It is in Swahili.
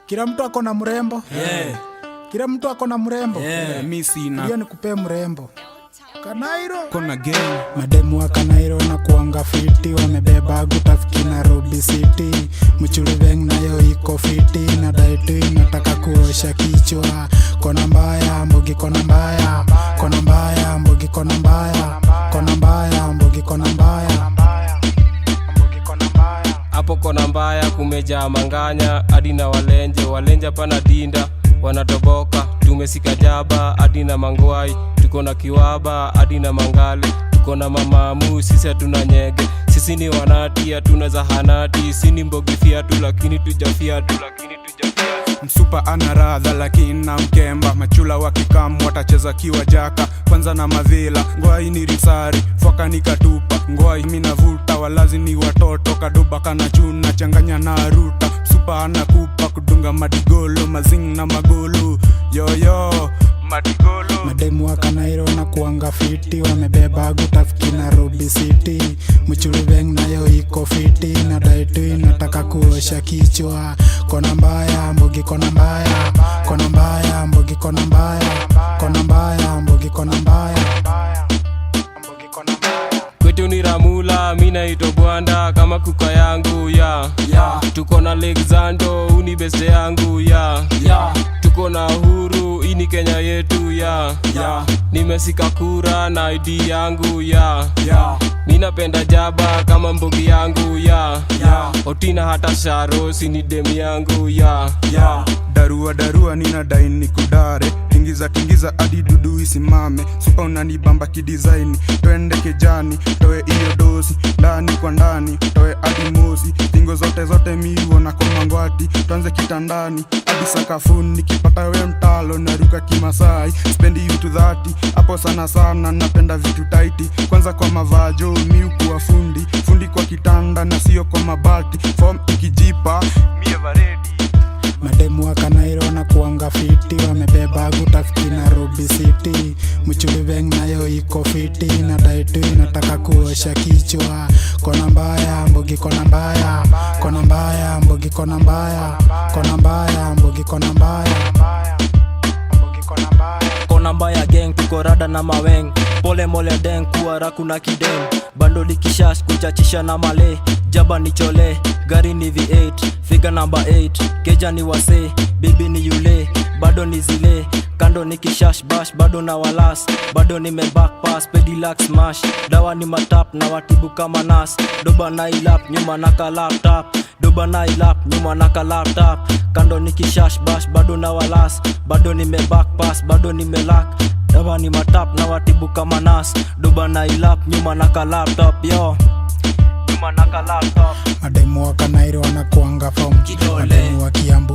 Kila mtu ako na mrembo. Kila mtu ako na mrembo. Mimi sina. Hiyo ni kupea mrembo. Kanairo Kona game. mademu wa Kanairo na kuanga fiti, wamebeba gutafiki Nairobi City. Mchulubeng nayo iko fiti, na daitu inataka kuosha kichwa. Kona mbaya mbogi, kona mbaya, kona mbaya mbogi, kona mbaya, kona mbaya mbogi, kona mbaya. Hapo kona mbaya kumejaa manganya, hadi na walenje pana dinda wanatoboka. Tumesika jaba hadi na mangwai, tuko na kiwaba hadi na mangale, tuko na mamamu, sisi hatuna nyege. Sisi ni wanati, hatuna zahanati, sisi ni mbogi fiatu lakini tujafiatu. Msupa ana radha lakini na mkemba, machula wakikamu watacheza kiwa jaka. Kwanza na mavila, ngwai ni risari, foka ni katupa. Ngwai minavuta, walazi ni watoto, kadoba kana chuna, changanya na ruta. Msupa ana kupa, kudunga madigolo, mazing na magolo. Yo, madigolo. Mademu wa Kanairo na kuanga fiti, wamebeba gutafiki Nairobi City. Mchulubeng nayo iko fiti, na daitu inataka kuosha kichwa. Kona mbaya mbogi, kona mbaya, kona mbaya mbogi, kona mbaya, kona mbaya mbogi, kona mbaya. Kwetu ni Ramula, mina ito Bwanda, kama kuka yangu tuko na Alexando, uni beste yangu tuko na Uhuru, ini Kenya yetu nimesika kura na ID yangu mina penda jaba kama mbogi yangu Otina hata Sharo, sini demi yangu Darua nina daini kudare, tingiza adi dudu isimame. Supa unanibamba kidesign, twende kijani, toe iyo dosi. Ndani kwa ndani, toe adi mosi. Tingo zote miuo na komangwati, tuanze kitandani adi sakafuni. Kipata we mtalo, naruka kimasai, spendi vitu 30. Hapo sana, napenda vitu taiti. Kwanza kwa mavajo, miuku wa fundi kwa kitanda na sio kwa mabati. Form ikijipa, mie varedi. Mademu wa Kanairo na kuanga fiti, wamebeba gutafiki Nairobi City. Mchulubeng nayo iko fiti, na daitu inataka kuosha kichwa. Kona mbaya mbogi, kona mbaya, kona mbaya mbogi, kona mbaya, kona mbaya mbogi, kona mbaya. Kona mbaya gang, tuko rada na maweng. Pole mole deng, kuara kuna kideng. Bando likishash, kuchachisha na male. Jaba ni chole, gari ni V8. Figure number 8, keja ni wase. Bibi ni yule, bado ni zile. Kando ni kishash bash, bado na walas. Bado ni me back pass, pedilax smash. Dawa ni matap, na watibu kama nas. Doba na ilap, nyuma naka laptop. Doba na ilap, nyuma naka laptop. Kando ni kishash bash, bado na walas. Bado ni me back pass, bado ni me lock. Dawa ni matap, na watibu kama nas. Doba na ilap, nyuma naka laptop, yo. Nyuma naka laptop. Mademu wa Kanairo na kuanga form, mademu wa Kiambu